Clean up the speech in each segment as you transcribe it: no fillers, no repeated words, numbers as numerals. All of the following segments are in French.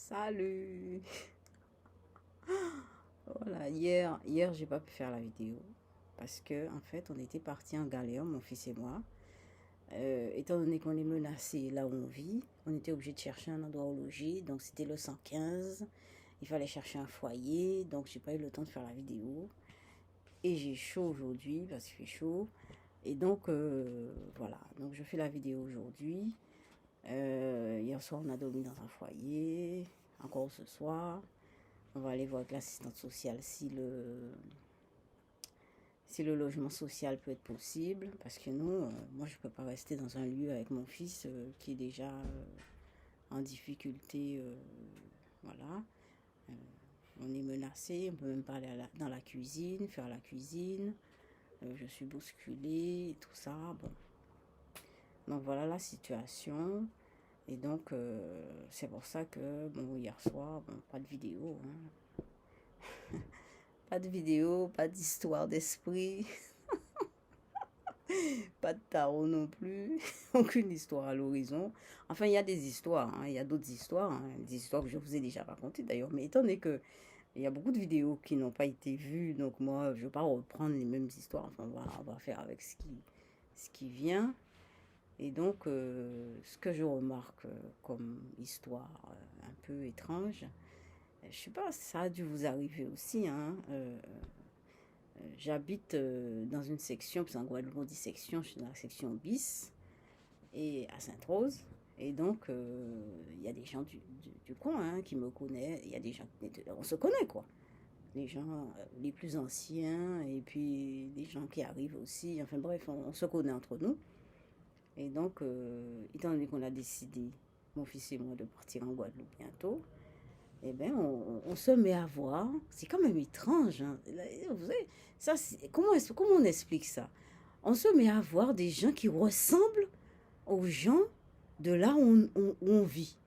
Salut! Voilà, hier j'ai pas pu faire la vidéo parce que en fait on était partis en galère, mon fils et moi. Étant donné qu'on est menacé là où on vit, on était obligé de chercher un endroit où loger, donc c'était le 115. Il fallait chercher un foyer, donc j'ai pas eu le temps de faire la vidéo. Et j'ai chaud aujourd'hui parce qu'il fait chaud. Et donc voilà, donc je fais la vidéo aujourd'hui. Hier soir on a dormi dans un foyer, encore ce soir. On va aller voir avec l'assistante sociale si le logement social peut être possible. Parce que nous, moi, je ne peux pas rester dans un lieu avec mon fils qui est déjà en difficulté. Voilà. Euh, on est menacé. On peut même pas aller dans la cuisine, faire la cuisine. Je suis bousculée, tout ça. Bon. Donc voilà la situation. Et donc, c'est pour ça que, bon, hier soir, bon, pas de vidéo, hein. Pas de vidéo, pas d'histoire d'esprit, pas de tarot non plus, aucune histoire à l'horizon. Enfin, il y a des histoires, hein, il y a d'autres histoires, hein, des histoires que je vous ai déjà racontées d'ailleurs. Mais étant donné que il y a beaucoup de vidéos qui n'ont pas été vues, donc moi, je ne vais pas reprendre les mêmes histoires. Enfin, on va faire avec ce qui vient. Et donc, ce que je remarque comme histoire un peu étrange, je sais pas, ça a dû vous arriver aussi, hein. J'habite dans une section, puis en Guadeloupe on dit section, je suis dans la section bis, et à Sainte-Rose. Et donc, il y a des gens du coin hein, qui me connaissent, il y a des gens, on se connaît quoi. Les gens les plus anciens, et puis des gens qui arrivent aussi, enfin bref, on se connaît entre nous. Et donc, étant donné qu'on a décidé, mon fils et moi, de partir en Guadeloupe bientôt, eh bien, on se met à voir. C'est quand même étrange, hein. Vous savez, ça, comment on explique ça? On se met à voir des gens qui ressemblent aux gens de là où on vit.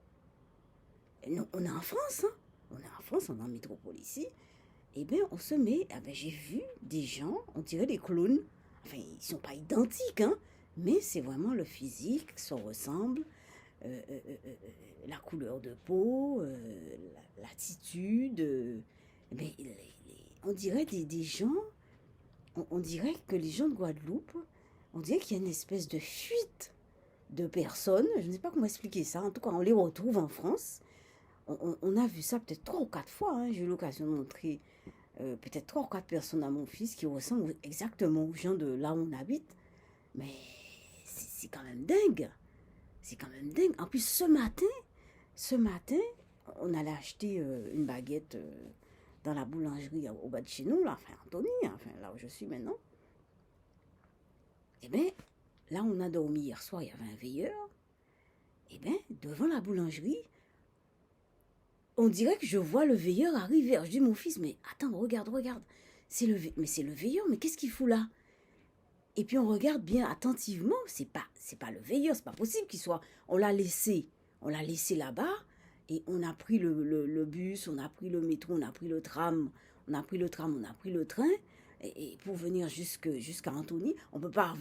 Et on est en France, hein. On est en France, on est en métropole ici. Eh bien, on se met. Ah ben, j'ai vu des gens, on dirait des clowns. Enfin, ils ne sont pas identiques, hein. Mais c'est vraiment le physique, ça ressemble. La couleur de peau, l'attitude. Mais on dirait des gens, on dirait que les gens de Guadeloupe, on dirait qu'il y a une espèce de fuite de personnes. Je ne sais pas comment expliquer ça. En tout cas, on les retrouve en France. On a vu ça peut-être 3 ou 4 fois, hein. J'ai eu l'occasion de montrer peut-être 3 ou 4 personnes à mon fils qui ressemblent exactement aux gens de là où on habite. Mais c'est quand même dingue. C'est quand même dingue. En plus, ce matin, on allait acheter une baguette dans la boulangerie au bas de chez nous, là, enfin Anthony, enfin là où je suis maintenant. Eh bien, là où on a dormi hier soir, il y avait un veilleur. Eh bien, devant la boulangerie, on dirait que je vois le veilleur arriver. Alors, je dis mon fils, mais attends, regarde, regarde. Mais c'est le veilleur, mais qu'est-ce qu'il fout là? Et puis on regarde bien attentivement, c'est pas le veilleur, c'est pas possible qu'il soit. On l'a laissé là-bas et on a pris le bus, on a pris le métro, on a pris le tram, on a pris le tram, on a pris le train et pour venir jusqu'à Antony, on peut pas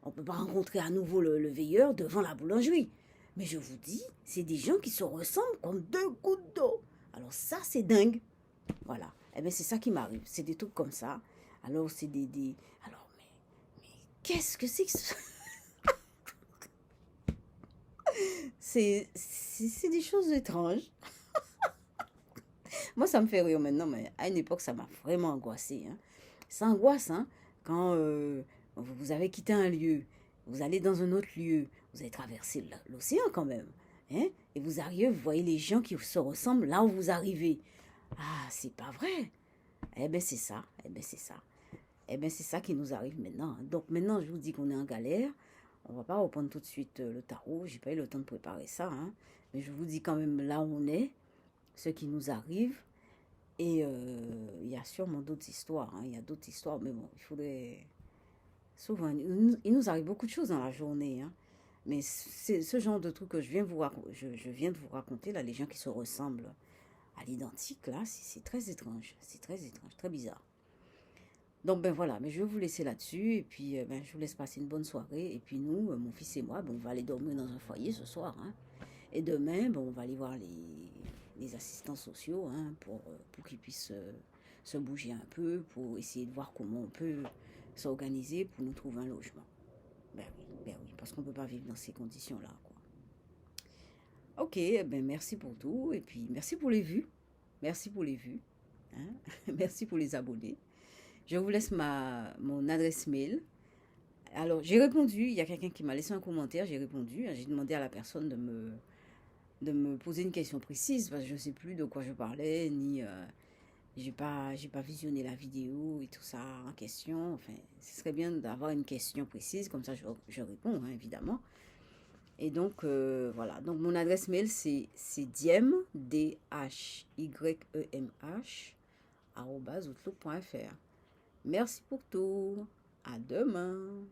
rencontrer à nouveau le veilleur devant la boulangerie. Mais je vous dis, c'est des gens qui se ressemblent comme 2 gouttes d'eau. Alors ça, c'est dingue. Voilà. Eh bien, c'est ça qui m'arrive. C'est des trucs comme ça. Alors, c'est Alors, qu'est-ce que c'est que ça? C'est des choses étranges. Moi, ça me fait rire maintenant, mais à une époque, ça m'a vraiment angoissé, hein. Ça angoisse, hein, quand vous avez quitté un lieu, vous allez dans un autre lieu, vous avez traversé l'océan quand même, hein, et vous arrivez, vous voyez les gens qui se ressemblent là où vous arrivez. Ah, c'est pas vrai. Eh ben c'est ça, eh ben c'est ça. Eh bien, c'est ça qui nous arrive maintenant, hein. Donc maintenant, je vous dis qu'on est en galère. On va pas reprendre tout de suite le tarot. J'ai pas eu le temps de préparer ça, hein. Mais je vous dis quand même là où on est, ce qui nous arrive. Et il y a sûrement d'autres histoires, hein. Il y a d'autres histoires, mais bon, il faudrait... Souvent, il nous arrive beaucoup de choses dans la journée, hein. Mais c'est ce genre de truc que je viens de vous raconter, là, les gens qui se ressemblent à l'identique, là, c'est très étrange. C'est très étrange, très bizarre. Donc ben voilà, mais je vais vous laisser là-dessus et puis ben, je vous laisse passer une bonne soirée. Et puis nous, mon fils et moi, ben, on va aller dormir dans un foyer ce soir, hein. Et demain, ben, on va aller voir les assistants sociaux, hein, pour qu'ils puissent se bouger un peu, pour essayer de voir comment on peut s'organiser pour nous trouver un logement. Ben oui, parce qu'on ne peut pas vivre dans ces conditions-là, quoi. Ok, ben merci pour tout, et puis merci pour les vues. Merci pour les vues. Hein. Merci pour les abonnés. Je vous laisse mon adresse mail. Alors, j'ai répondu, il y a quelqu'un qui m'a laissé un commentaire, j'ai répondu, j'ai demandé à la personne de me poser une question précise, parce que je ne sais plus de quoi je parlais, ni j'ai pas visionné la vidéo et tout ça en question. Enfin, ce serait bien d'avoir une question précise, comme ça je réponds, hein, évidemment. Et donc, voilà. Donc, mon adresse mail, c'est diem, DHYEMH, @outlook.fr. Merci pour tout. À demain.